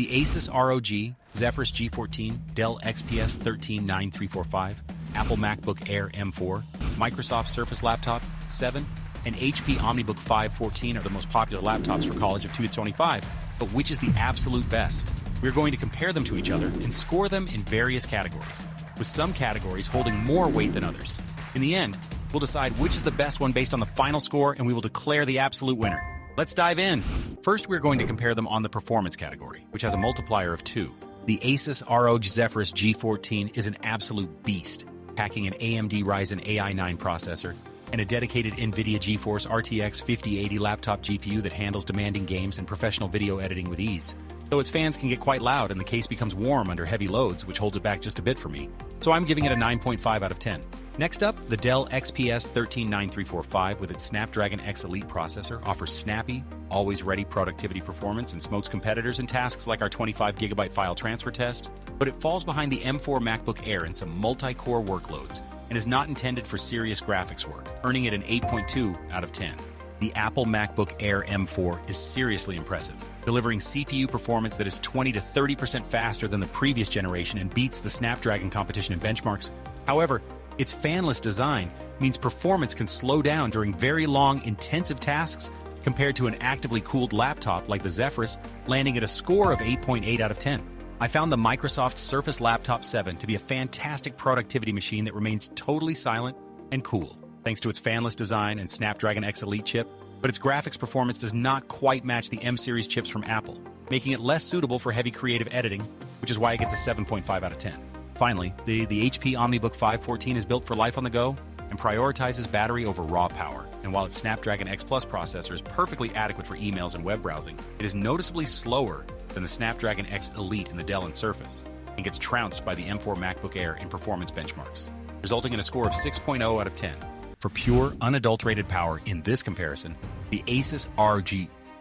The Asus ROG, Zephyrus G14, Dell XPS 139345, Apple MacBook Air M4, Microsoft Surface Laptop 7, and HP OmniBook 514 are the most popular laptops for college of 2025. But which is the absolute best? We're going to compare them to each other and score them in various categories, with some categories holding more weight than others. In the end, we'll decide which is the best one based on the final score, and we will declare the absolute winner. Let's dive in. First, we're going to compare them on the performance category, which has a multiplier of 2. The Asus ROG Zephyrus G14 is an absolute beast, packing an AMD Ryzen AI 9 processor and a dedicated NVIDIA GeForce RTX 5080 laptop GPU that handles demanding games and professional video editing with ease. Though its fans can get quite loud and the case becomes warm under heavy loads, which holds it back just a bit for me. So I'm giving it a 9.5 out of 10. Next up, the Dell XPS 139345 with its Snapdragon X Elite processor offers snappy, always-ready productivity performance and smokes competitors in tasks like our 25GB file transfer test, but it falls behind the M4 MacBook Air in some multi-core workloads and is not intended for serious graphics work, earning it an 8.2 out of 10. The Apple MacBook Air M4 is seriously impressive, delivering CPU performance that is 20 to 30% faster than the previous generation and beats the Snapdragon competition in benchmarks. However, its fanless design means performance can slow down during very long, intensive tasks compared to an actively cooled laptop like the Zephyrus, landing at a score of 8.8 out of 10. I found the Microsoft Surface Laptop 7 to be a fantastic productivity machine that remains totally silent and cool, thanks to its fanless design and Snapdragon X Elite chip, but its graphics performance does not quite match the M-series chips from Apple, making it less suitable for heavy creative editing, which is why it gets a 7.5 out of 10. Finally, the HP OmniBook 514 is built for life on the go and prioritizes battery over raw power. And while its Snapdragon X Plus processor is perfectly adequate for emails and web browsing, it is noticeably slower than the Snapdragon X Elite in the Dell and Surface, and gets trounced by the M4 MacBook Air in performance benchmarks, resulting in a score of 6.0 out of 10. For pure, unadulterated power in this comparison, the Asus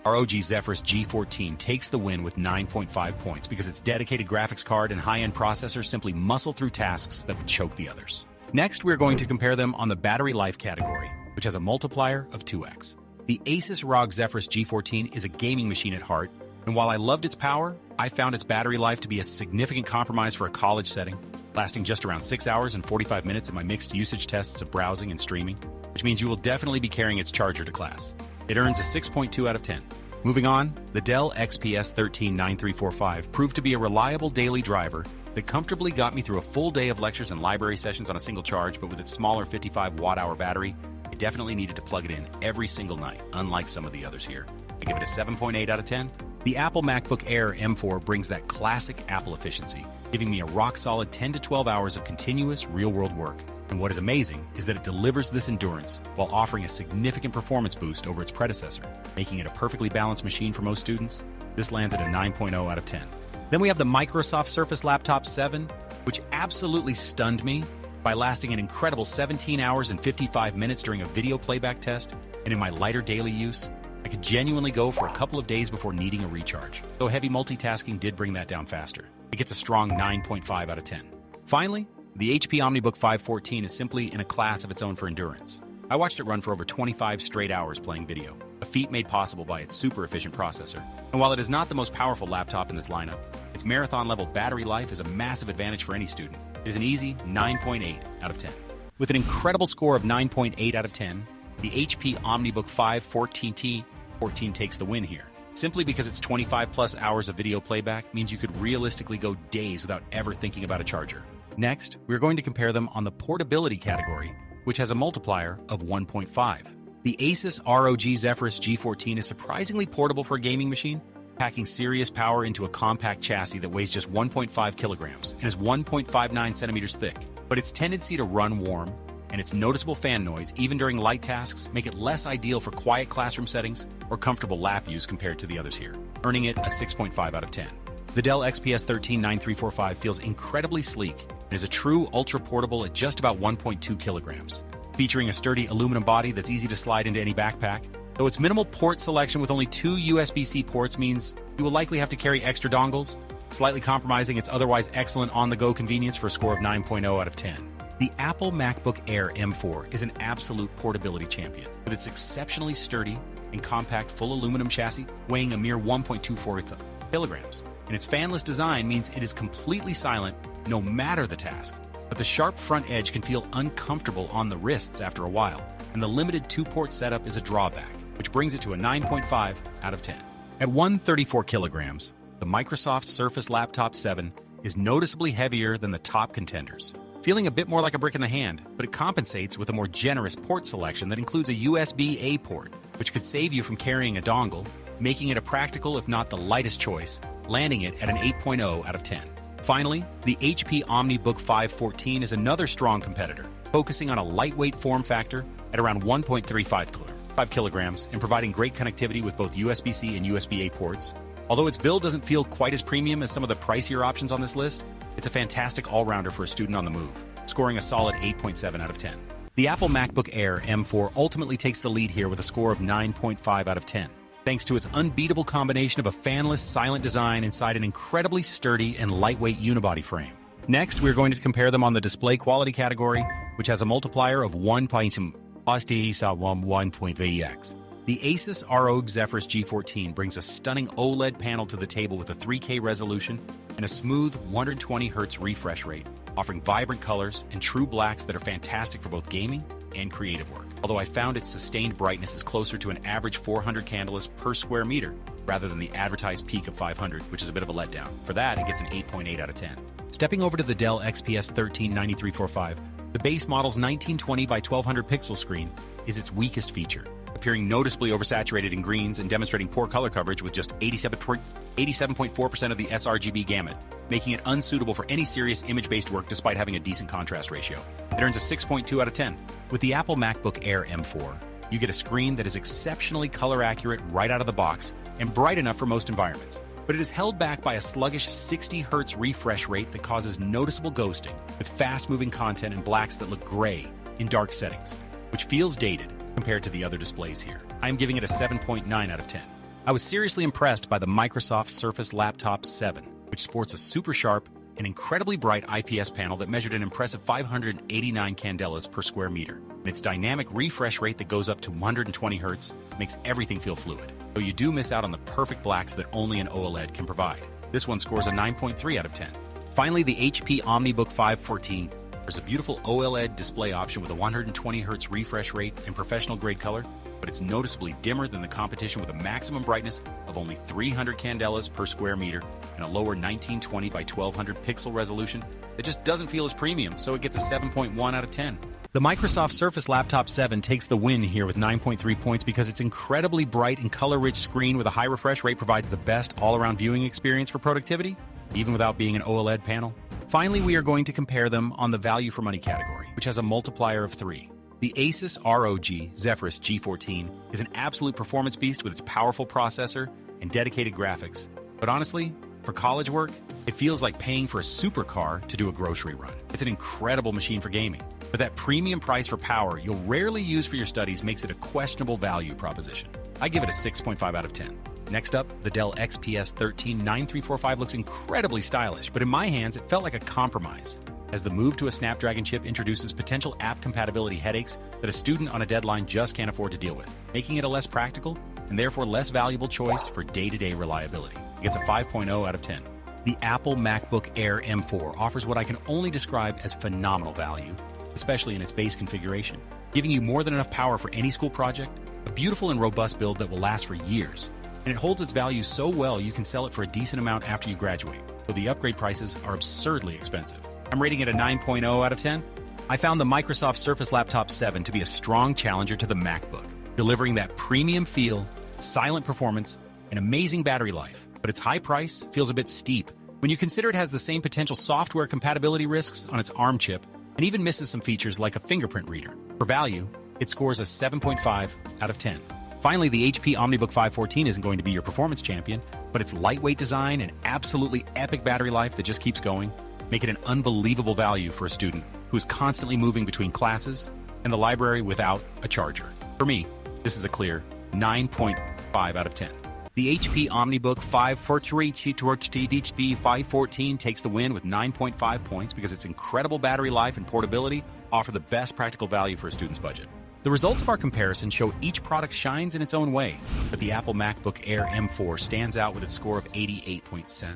ROG Zephyrus G14 takes the win with 9.5 points because its dedicated graphics card and high-end processor simply muscle through tasks that would choke the others. Next, we're going to compare them on the battery life category, which has a multiplier of 2x. The Asus ROG Zephyrus G14 is a gaming machine at heart, and while I loved its power, I found its battery life to be a significant compromise for a college setting, lasting just around 6 hours and 45 minutes in my mixed usage tests of browsing and streaming, which means you will definitely be carrying its charger to class. It earns a 6.2 out of 10. Moving on, the Dell XPS 139345 proved to be a reliable daily driver that comfortably got me through a full day of lectures and library sessions on a single charge, but with its smaller 55 watt-hour battery, I definitely needed to plug it in every single night, unlike some of the others here. I give it a 7.8 out of 10. The Apple MacBook Air M4 brings that classic Apple efficiency, giving me a rock-solid 10 to 12 hours of continuous real-world work. And what is amazing is that it delivers this endurance while offering a significant performance boost over its predecessor, making it a perfectly balanced machine for most students. This lands at a 9.0 out of 10. Then we have the Microsoft Surface Laptop 7, which absolutely stunned me by lasting an incredible 17 hours and 55 minutes during a video playback test, and in my lighter daily use, I could genuinely go for a couple of days before needing a recharge, though heavy multitasking did bring that down faster. It gets a strong 9.5 out of 10. Finally, the HP OmniBook 514 is simply in a class of its own for endurance. I watched it run for over 25 straight hours playing video, a feat made possible by its super efficient processor. And while it is not the most powerful laptop in this lineup, its marathon-level battery life is a massive advantage for any student. It is an easy 9.8 out of 10. With an incredible score of 9.8 out of 10, the HP OmniBook 514 takes the win here, simply because its 25 plus hours of video playback means you could realistically go days without ever thinking about a charger. Next, we're going to compare them on the portability category, which has a multiplier of 1.5. The Asus ROG Zephyrus G14 is surprisingly portable for a gaming machine, packing serious power into a compact chassis that weighs just 1.5 kilograms and is 1.59 centimeters thick. But its tendency to run warm and its noticeable fan noise, even during light tasks, make it less ideal for quiet classroom settings or comfortable lap use compared to the others here, earning it a 6.5 out of 10. The Dell XPS 139345 feels incredibly sleek and is a true ultra-portable at just about 1.2 kilograms, featuring a sturdy aluminum body that's easy to slide into any backpack. Though its minimal port selection with only 2 USB-C ports means you will likely have to carry extra dongles, slightly compromising its otherwise excellent on-the-go convenience for a score of 9.0 out of 10. The Apple MacBook Air M4 is an absolute portability champion, with its exceptionally sturdy and compact full aluminum chassis weighing a mere 1.24 kilograms. and its fanless design means it is completely silent no matter the task. But the sharp front edge can feel uncomfortable on the wrists after a while, and the limited 2-port setup is a drawback, which brings it to a 9.5 out of 10. At 134 kilograms, the Microsoft Surface Laptop 7 is noticeably heavier than the top contenders, feeling a bit more like a brick in the hand, but it compensates with a more generous port selection that includes a USB-A port, which could save you from carrying a dongle, making it a practical if not the lightest choice, landing it at an 8.0 out of 10. Finally, the HP OmniBook 514 is another strong competitor, focusing on a lightweight form factor at around 1.35 kilograms and providing great connectivity with both USB-C and USB-A ports. Although its build doesn't feel quite as premium as some of the pricier options on this list, it's a fantastic all-rounder for a student on the move, scoring a solid 8.7 out of 10. The Apple MacBook Air M4 ultimately takes the lead here with a score of 9.5 out of 10, thanks to its unbeatable combination of a fanless, silent design inside an incredibly sturdy and lightweight unibody frame. Next, we're going to compare them on the display quality category, which has a multiplier of 1.1x. The Asus ROG Zephyrus G14 brings a stunning OLED panel to the table with a 3K resolution and a smooth 120Hz refresh rate, offering vibrant colors and true blacks that are fantastic for both gaming and creative work. Although I found its sustained brightness is closer to an average 400 candles per square meter, rather than the advertised peak of 500, which is a bit of a letdown. For that, it gets an 8.8 out of 10. Stepping over to the Dell XPS 139345, the base model's 1920 by 1200 pixel screen is its weakest feature, appearing noticeably oversaturated in greens and demonstrating poor color coverage with just 87.4% of the sRGB gamut, making it unsuitable for any serious image-based work despite having a decent contrast ratio. It earns a 6.2 out of 10. With the Apple MacBook Air M4, you get a screen that is exceptionally color accurate right out of the box and bright enough for most environments. But it is held back by a sluggish 60Hz refresh rate that causes noticeable ghosting, with fast-moving content and blacks that look gray in dark settings, which feels dated compared to the other displays here. I am giving it a 7.9 out of 10. I was seriously impressed by the Microsoft Surface Laptop 7, which sports a super sharp and incredibly bright IPS panel that measured an impressive 589 candelas per square meter. And its dynamic refresh rate that goes up to 120 Hz makes everything feel fluid, though you do miss out on the perfect blacks that only an OLED can provide. This one scores a 9.3 out of 10. Finally, the HP OmniBook 514 offers a beautiful OLED display option with a 120 Hz refresh rate and professional grade color, but it's noticeably dimmer than the competition with a maximum brightness of only 300 candelas per square meter and a lower 1920 by 1200 pixel resolution that just doesn't feel as premium, so it gets a 7.1 out of 10. The Microsoft Surface Laptop 7 takes the win here with 9.3 points because its incredibly bright and color-rich screen with a high refresh rate provides the best all-around viewing experience for productivity, even without being an OLED panel. Finally, we are going to compare them on the value for money category, which has a multiplier of 3. The Asus ROG Zephyrus G14 is an absolute performance beast with its powerful processor and dedicated graphics. But honestly, for college work, it feels like paying for a supercar to do a grocery run. It's an incredible machine for gaming, but that premium price for power you'll rarely use for your studies makes it a questionable value proposition. I give it a 6.5 out of 10. Next up, the Dell XPS 139345 looks incredibly stylish, but in my hands, it felt like a compromise, as the move to a Snapdragon chip introduces potential app compatibility headaches that a student on a deadline just can't afford to deal with, making it a less practical and therefore less valuable choice for day-to-day reliability. It gets a 5.0 out of 10. The Apple MacBook Air M4 offers what I can only describe as phenomenal value, especially in its base configuration, giving you more than enough power for any school project, a beautiful and robust build that will last for years, and it holds its value so well you can sell it for a decent amount after you graduate, though the upgrade prices are absurdly expensive. I'm rating it a 9.0 out of 10. I found the Microsoft Surface Laptop 7 to be a strong challenger to the MacBook, delivering that premium feel, silent performance, and amazing battery life. But its high price feels a bit steep when you consider it has the same potential software compatibility risks on its ARM chip and even misses some features like a fingerprint reader. For value, it scores a 7.5 out of 10. Finally, the HP OmniBook 514 isn't going to be your performance champion, but its lightweight design and absolutely epic battery life that just keeps going make it an unbelievable value for a student who's constantly moving between classes and the library without a charger. For me, this is a clear 9.5 out of 10. The HP OmniBook 514 takes the win with 9.5 points because its incredible battery life and portability offer the best practical value for a student's budget. The results of our comparison show each product shines in its own way, but the Apple MacBook Air M4 stands out with its score of 88.7.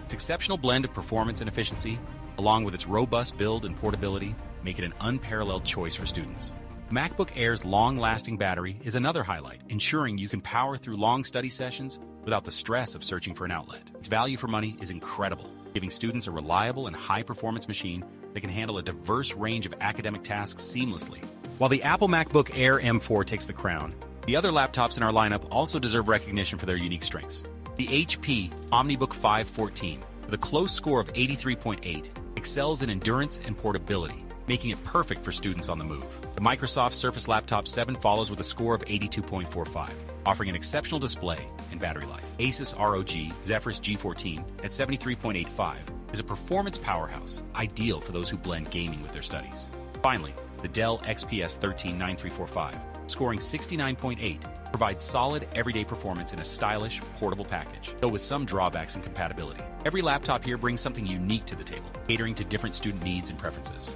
Its exceptional blend of performance and efficiency, along with its robust build and portability, make it an unparalleled choice for students. MacBook Air's long-lasting battery is another highlight, ensuring you can power through long study sessions without the stress of searching for an outlet. Its value for money is incredible, giving students a reliable and high-performance machine that can handle a diverse range of academic tasks seamlessly. While the Apple MacBook Air M4 takes the crown, the other laptops in our lineup also deserve recognition for their unique strengths. The HP OmniBook 514, with a close score of 83.8, excels in endurance and portability, making it perfect for students on the move. The Microsoft Surface Laptop 7 follows with a score of 82.45, offering an exceptional display and battery life. Asus ROG Zephyrus G14 at 73.85 is a performance powerhouse, ideal for those who blend gaming with their studies. Finally, the Dell XPS 139345, scoring 69.8, provides solid everyday performance in a stylish, portable package, though with some drawbacks in compatibility. Every laptop here brings something unique to the table, catering to different student needs and preferences.